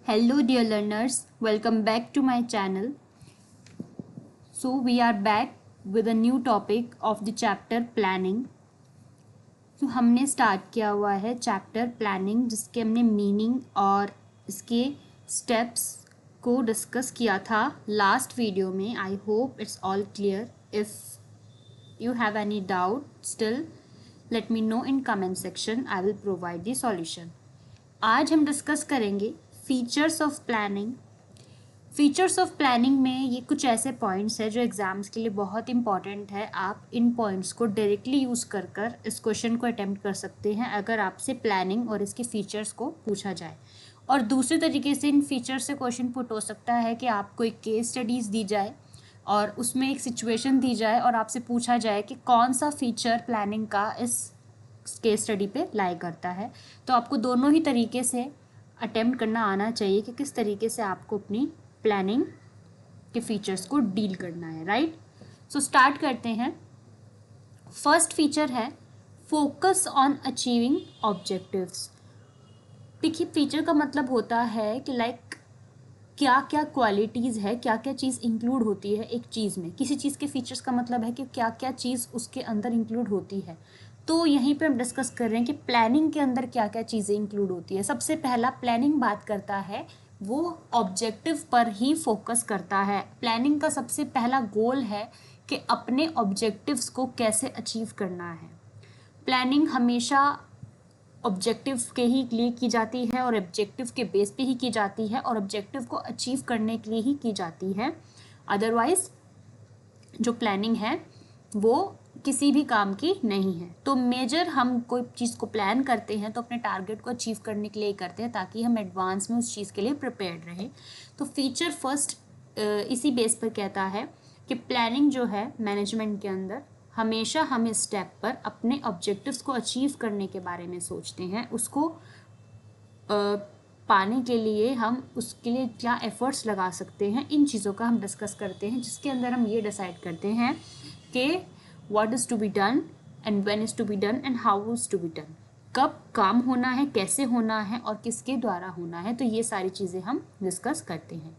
Hello dear learners, welcome back to my channel. So we are back with a new topic of the chapter planning. तो हमने start किया हुआ है chapter planning, जिसके हमने meaning और इसके स्टेप्स को डिस्कस किया था लास्ट वीडियो में. I hope it's all clear. If you have any doubt still let me know in comment section. I will provide the solution. आज हम डिस्कस करेंगे features of planning. Features of planning में ये कुछ ऐसे points हैं जो एग्ज़ाम्स के लिए बहुत इंपॉर्टेंट है. आप इन पॉइंट्स को डायरेक्टली यूज़ कर कर इस क्वेश्चन को अटेम्प्ट कर सकते हैं अगर आपसे प्लानिंग और इसके फीचर्स को पूछा जाए. और दूसरे तरीके से इन फीचर्स से क्वेश्चन पुट हो सकता है कि आपको एक केस स्टडीज़ दी जाए और उसमें एक सिचुएशन दी जाए और आपसे पूछा जाए कि कौन सा फीचर प्लानिंग का इस केस स्टडी पे लाई करता है. तो आपको दोनों ही तरीके से अटेम्प्ट करना आना चाहिए कि किस तरीके से आपको अपनी प्लानिंग के फीचर्स को डील करना है. राइट. सो स्टार्ट करते हैं. फर्स्ट फीचर है फोकस ऑन अचीविंग ऑब्जेक्टिव्स. देखिए, फीचर का मतलब होता है कि लाइक क्या क्या क्वालिटीज़ है, क्या क्या चीज़ इंक्लूड होती है एक चीज़ में. किसी चीज़ के फीचर्स का मतलब है कि क्या क्या चीज़ उसके अंदर इंक्लूड होती है. तो यहीं पे हम डिस्कस कर रहे हैं कि प्लानिंग के अंदर क्या क्या चीज़ें इंक्लूड होती है. सबसे पहला प्लानिंग बात करता है वो ऑब्जेक्टिव पर ही फोकस करता है. प्लानिंग का सबसे पहला गोल है कि अपने ऑब्जेक्टिव्स को कैसे अचीव करना है. प्लानिंग हमेशा ऑब्जेक्टिव के ही लिए की जाती है और ऑब्जेक्टिव के बेस पे ही की जाती है और ऑब्जेक्टिव को अचीव करने के लिए ही की जाती है. अदरवाइज जो प्लानिंग है वो किसी भी काम की नहीं है. तो मेजर हम कोई चीज़ को प्लान करते हैं तो अपने टारगेट को अचीव करने के लिए करते हैं ताकि हम एडवांस में उस चीज़ के लिए प्रिपेयर्ड रहें. तो फीचर फर्स्ट इसी बेस पर कहता है कि प्लानिंग जो है मैनेजमेंट के अंदर हमेशा हम इस स्टेप पर अपने ऑब्जेक्टिव्स को अचीव करने के बारे में सोचते हैं. उसको पाने के लिए हम उसके लिए क्या एफर्ट्स लगा सकते हैं, इन चीज़ों का हम डिस्कस करते हैं, जिसके अंदर हम ये डिसाइड करते हैं कि what is to be done and when is to be done and how is to be done. कब काम होना है, कैसे होना है और किसके द्वारा होना है. तो ये सारी चीज़ें हम डिस्कस करते हैं.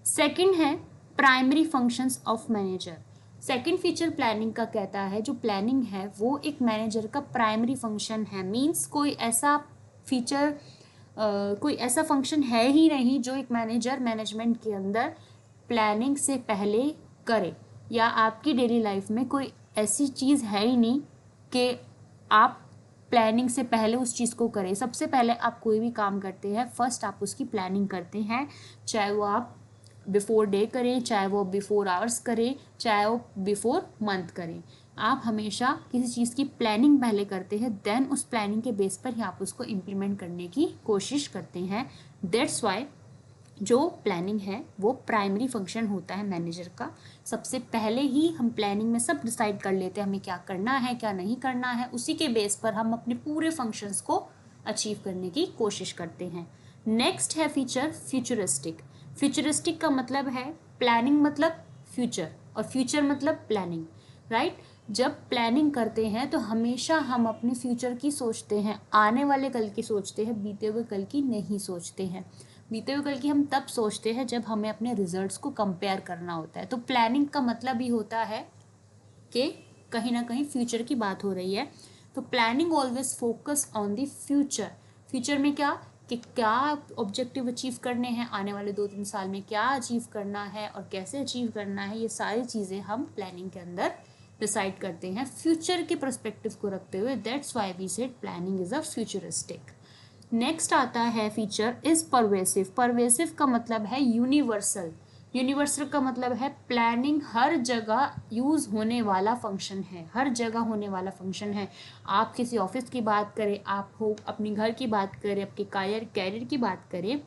सेकंड है primary functions of manager. Second feature planning का कहता है जो प्लानिंग है वो एक मैनेजर का प्राइमरी फंक्शन है. मीन्स कोई ऐसा फीचर कोई ऐसा फंक्शन है ही नहीं जो एक मैनेजर मैनेजमेंट के अंदर प्लानिंग से पहले करे, या आपकी डेली लाइफ में कोई ऐसी चीज़ है ही नहीं कि आप प्लानिंग से पहले उस चीज़ को करें. सबसे पहले आप कोई भी काम करते हैं फर्स्ट आप उसकी प्लानिंग करते हैं, चाहे वो आप बिफोर डे करें, चाहे वो बिफोर आवर्स करें, चाहे वो बिफोर मंथ करें. आप हमेशा किसी चीज़ की प्लानिंग पहले करते हैं, देन उस प्लानिंग के बेस पर ही आप उसको इम्प्लीमेंट करने की कोशिश करते हैं. दैट्स वाई जो प्लानिंग है वो प्राइमरी फंक्शन होता है मैनेजर का. सबसे पहले ही हम प्लानिंग में सब डिसाइड कर लेते हैं हमें क्या करना है क्या नहीं करना है. उसी के बेस पर हम अपने पूरे फंक्शंस को अचीव करने की कोशिश करते हैं. नेक्स्ट है फीचर फ्यूचरिस्टिक. फ्यूचरिस्टिक का मतलब है प्लानिंग मतलब फ्यूचर और फ्यूचर मतलब प्लानिंग. राइट. जब प्लानिंग करते हैं तो हमेशा हम अपने फ्यूचर की सोचते हैं, आने वाले कल की सोचते हैं, बीते हुए कल की नहीं सोचते हैं. बीते हुए कल की हम तब सोचते हैं जब हमें अपने रिजल्ट्स को कंपेयर करना होता है. तो प्लानिंग का मतलब ही होता है कि कहीं ना कहीं फ्यूचर की बात हो रही है. तो planning always focus on the future. Future में क्या कि क्या ऑब्जेक्टिव अचीव करने हैं, आने वाले 2-3 साल में क्या अचीव करना है और कैसे अचीव करना है, ये सारी चीज़ें हम प्लानिंग के अंदर डिसाइड करते हैं फ्यूचर के पर्सपेक्टिव को रखते हुए. That's why we said planning is a futuristic. Next आता है फीचर इज़ परवेसिव. परवेसिव का मतलब है यूनिवर्सल. यूनिवर्सल का मतलब है प्लानिंग हर जगह यूज़ होने वाला फंक्शन है, हर जगह होने वाला फंक्शन है. आप किसी ऑफिस की बात करें, आप हो अपने घर की बात करें, आपके कैरियर की बात करें,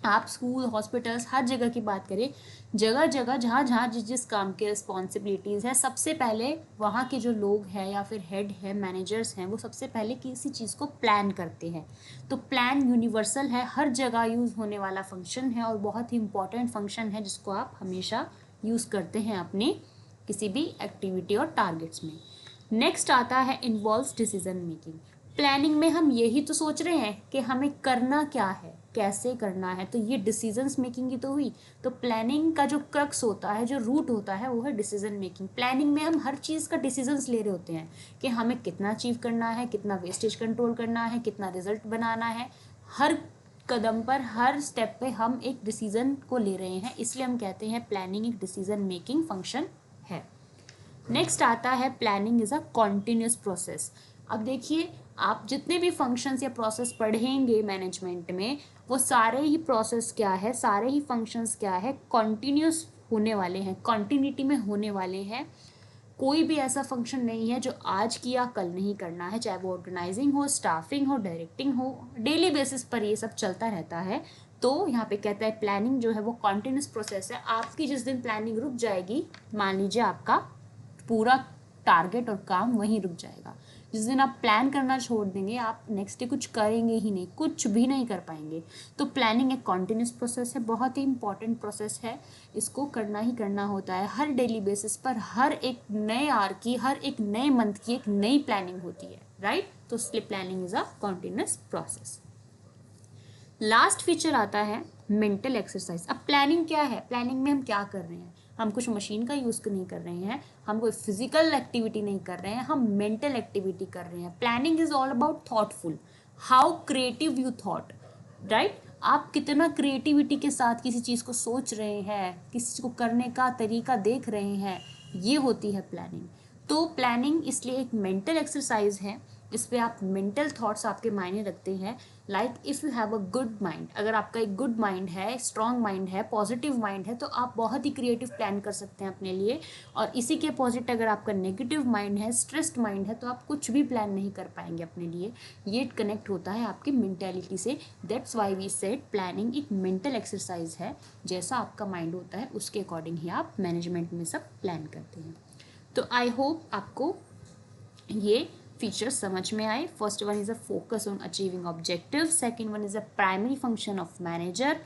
आप स्कूल हॉस्पिटल्स हर जगह की बात करें, जगह जगह जहाँ जहाँ जिस जिस काम के रिस्पॉन्सिबिलिटीज़ है, सबसे पहले वहाँ के जो लोग हैं या फिर हेड है मैनेजर्स हैं वो सबसे पहले किसी चीज़ को प्लान करते हैं. तो प्लान यूनिवर्सल है, हर जगह यूज़ होने वाला फंक्शन है और बहुत ही इंपॉर्टेंट फंक्शन है जिसको आप हमेशा यूज़ करते हैं अपने किसी भी एक्टिविटी और टारगेट्स में. नेक्स्ट आता है इन्वॉल्व्स डिसीजन मेकिंग. प्लानिंग में हम यही तो सोच रहे हैं कि हमें करना क्या है. कैसे करना है। तो ये डिसीजंस मेकिंग की तो हुई। तो प्लानिंग का जो क्रक्स होता है, जो रूट होता है, वो है डिसीजन मेकिंग। प्लानिंग में हम हर चीज़ का डिसीजंस ले रहे होते हैं कि हमें कितना अचीव करना है, कितना वेस्टेज कंट्रोल करना है, कितना रिजल्ट बनाना है। हर कदम पर, हर स्टेप पे हम एक डिसीजन को ले रहे हैं, इसलिए हम कहते हैं प्लानिंग एक डिसीजन मेकिंग फंक्शन है। नेक्स्ट आता है planning is a continuous process. अब देखिए, आप जितने भी फंक्शंस या प्रोसेस पढ़ेंगे मैनेजमेंट में, वो सारे ही प्रोसेस क्या है, सारे ही फंक्शंस क्या है, कॉन्टिन्यूस होने वाले हैं, कॉन्टिन्यूटी में होने वाले हैं। कोई भी ऐसा फंक्शन नहीं है जो आज किया कल नहीं करना है, चाहे वो ऑर्गेनाइजिंग हो, स्टाफिंग हो, डायरेक्टिंग हो, डेली बेसिस पर ये सब चलता रहता है। तो यहाँ पे कहता है प्लानिंग जो है वो कॉन्टिन्यूस प्रोसेस है। आपकी जिस दिन प्लानिंग रुक जाएगी, मान लीजिए आपका पूरा टारगेट और काम वहीं रुक जाएगा। जिस दिन आप प्लान करना छोड़ देंगे, आप नेक्स्ट डे कुछ करेंगे ही नहीं, कुछ भी नहीं कर पाएंगे। तो प्लानिंग एक कॉन्टिन्यूस प्रोसेस है, बहुत ही इंपॉर्टेंट प्रोसेस है। इसको करना ही करना होता है हर डेली बेसिस पर। हर एक नए आवर की, हर एक नए मंथ की एक नई प्लानिंग होती है, राइट। तो इसलिए planning is a continuous process. Last feature आता है मेंटल एक्सरसाइज। अब प्लानिंग क्या है, प्लानिंग में हम क्या कर रहे हैं, हम कुछ मशीन का यूज़ नहीं कर रहे हैं, हम कोई फिजिकल एक्टिविटी नहीं कर रहे हैं, हम मेंटल एक्टिविटी कर रहे हैं। Planning is all about thoughtful, how creative you thought, right. आप कितना क्रिएटिविटी के साथ किसी चीज़ को सोच रहे हैं, किसी चीज़ को करने का तरीका देख रहे हैं, ये होती है प्लानिंग। तो प्लानिंग इसलिए एक मेंटल एक्सरसाइज है। इस पर आप मेंटल थॉट्स आपके मायने रखते हैं। Like if you have a good mind, अगर आपका एक गुड माइंड है, स्ट्रॉन्ग माइंड है, पॉजिटिव माइंड है, तो आप बहुत ही क्रिएटिव प्लान कर सकते हैं अपने लिए। और इसी के अपोजिट अगर आपका नेगेटिव माइंड है, स्ट्रेस्ड माइंड है, तो आप कुछ भी प्लान नहीं कर पाएंगे अपने लिए। ये कनेक्ट होता है आपकी मेंटेलिटी से। That's why we said planning एक मेंटल एक्सरसाइज है। जैसा आपका माइंड होता है उसके अकॉर्डिंग ही आप मैनेजमेंट में सब प्लान करते हैं। तो आई होप आपको ये features समझ में आए। First one is a focus on achieving objective, second one is a primary function of manager,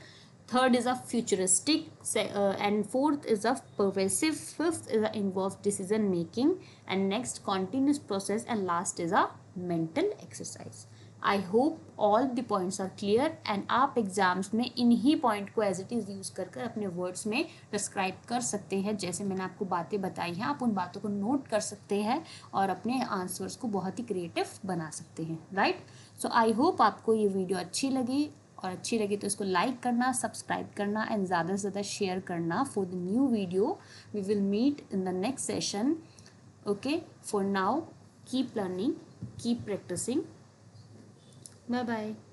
third is a futuristic, and fourth is a pervasive, fifth is a involve decision making, and next continuous process, and last is a mental exercise. I hope all the points are clear and आप exams में इन्हीं point को as it is use कर अपने words में describe कर सकते हैं। जैसे मैंने आपको बातें बताई हैं, आप उन बातों को नोट कर सकते हैं और अपने आंसर्स को बहुत ही क्रिएटिव बना सकते हैं, राइट। सो आई होप आपको ये वीडियो अच्छी लगी, और अच्छी लगी तो इसको लाइक करना, सब्सक्राइब करना एंड ज़्यादा से ज़्यादा शेयर करना for the new video. We will meet in the next session. Okay, for now keep learning, keep practising. Bye bye.